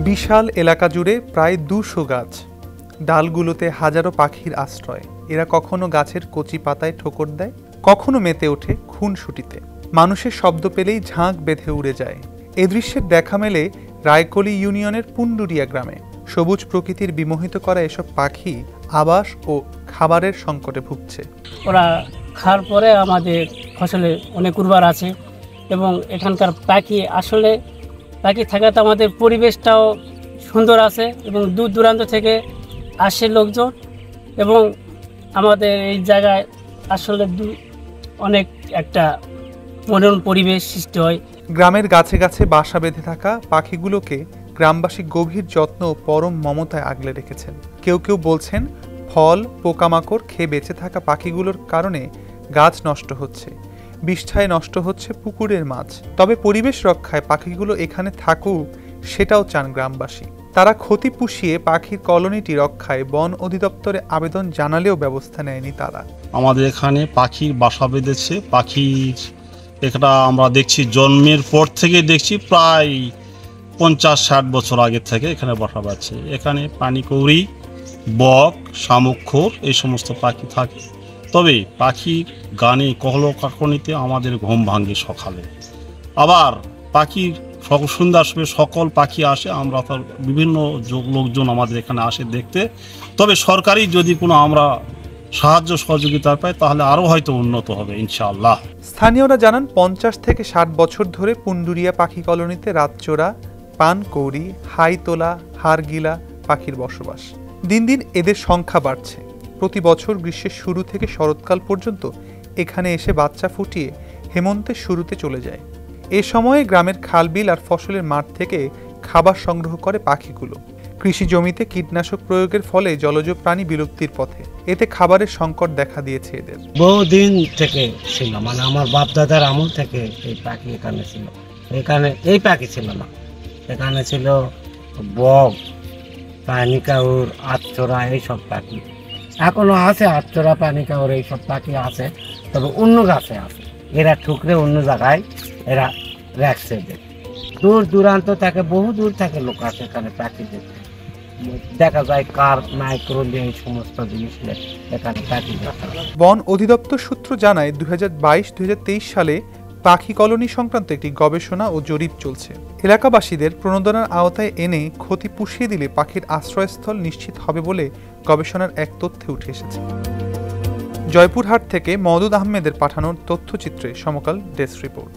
বিশাল এলাকা জুড়ে প্রায় ২০০ গাছ, ডালগুলোতে হাজারো পাখির আশ্রয়। এরা কখনো গাছের কচি পাতায় ঠোকর দেয়, কখনো মেতে ওঠে খুনসুটিতে। মানুষের শব্দ পেলেই ঝাঁক বেঁধে উড়ে যায়। এ দৃশ্যের দেখা মেলে রায়কলি ইউনিয়নের পুন্ডুরিয়া গ্রামে। সবুজ প্রকৃতির বিমোহিত করা এসব পাখি আবাস ও খাবারের সংকটে ভুগছে। ওরা খাওয়ার পরে আমাদের ফসলে অনেক উর্বর আছে এবং এখানকার পাখি থাকাতে আমাদের পরিবেশটাও সুন্দর আছে এবং দূর দূরান্ত থেকে আসে লোকজন এবং আমাদের এই জায়গায় আসলে অনেক একটা মনোরম পরিবেশ সৃষ্টি হয়। গ্রামের গাছে গাছে বাসা বেঁধে থাকা পাখিগুলোকে গ্রামবাসী গভীর যত্ন ও পরম মমতায় আগলে রেখেছেন। কেউ কেউ বলছেন, ফল পোকামাকড় খেয়ে বেঁচে থাকা পাখিগুলোর কারণে গাছ নষ্ট হচ্ছে, বিষ্ঠায় নষ্ট হচ্ছে পুকুরের মাছ। তবে পরিবেশ রক্ষায় পাখিগুলো এখানে থাকুক, সেটাও চান গ্রামবাসী। তারা ক্ষতি পুষিয়ে পাখির কলোনিটি রক্ষায় বন অধিদপ্তরে আবেদন জানালেও ব্যবস্থা নেয়নি তারা। আমাদের এখানে পাখির বাসা বেঁধেছে। পাখির এটা আমরা দেখছি জন্মের পর থেকে দেখছি প্রায় ৫০-৬০ বছর আগে থেকে এখানে বাসা বাঁধছে। এখানে পানিকৌড়ি, বক, শামুকখোর এই সমস্ত পাখি থাকে। তবে পাখির গানে কলকাকলিতে আমাদের ঘুম ভাঙে সকালে। আবার পাখির সন্ধ্যার সময় সকল পাখি আসে, আমরা তো বিভিন্ন লোকজন আমাদের এখানে আসে দেখতে। তবে সরকারি যদি কোনো আমরা সাহায্য সহযোগিতা পাই তাহলে আরও হয়তো উন্নত হবে ইনশাআল্লাহ। স্থানীয়রা জানান ৫০ থেকে ৬০ বছর ধরে পুন্ডুরিয়া পাখি কলোনিতে রাতচোরা, পানকৌড়ি, হাইতোলা, হাড়গিলা পাখির বসবাস। দিন দিন এদের সংখ্যা বাড়ছে। প্রতি বছর গ্রীষ্মের শুরু থেকে শরৎকাল পর্যন্ত এখানে এসে বাচ্চা ফুটিয়ে হেমন্তের শুরুতে চলে যায়। এ সময়ে গ্রামের খালবিল আর ফসলের মাঠ থেকে খাবার সংগ্রহ করে পাখিগুলো। কৃষি জমিতে কীটনাশক প্রয়োগের ফলে জলজ প্রাণী বিলুপ্তির পথে। এতে খাবারের সংকট দেখা দিয়েছে এদের। বহুদিন থেকে ছিল, মানে আমার বাপ দাদার আমল থেকে এই পাখি এখানে ছিল। এখানে এই পাখি ছিল না, এখানে ছিল বক, পানিকাউর, আতচোরা এইসব পাখি। এখনো আছে আতচোরা, পানিকাউর এইসব পাখি আছে, তবে অন্য গাছে আছে। এরা ঠুকরে অন্য জায়গায় এরা রাখছে। দূর দূরান্ত থেকে, বহু দূর থেকে লোক আছে এখানে পাখি দেখতে। দেখা যায় কার মাইক্রোলি এই সমস্ত জিনিস এখানে পাখি দেখা। বন অধিদপ্তর সূত্র জানায় 2022-2023 সালে পাখি কলোনি সংক্রান্ত একটি গবেষণা ও জরিপ চলছে। এলাকাবাসীদের প্রণোদনার আওতায় এনে ক্ষতি পুষিয়ে দিলে পাখির আশ্রয়স্থল নিশ্চিত হবে বলে গবেষণার এক তথ্যে উঠে এসেছে। জয়পুরহাট থেকে মওদুদ আহমেদের পাঠানোর তথ্যচিত্রে সমকাল ডেস্ক রিপোর্ট।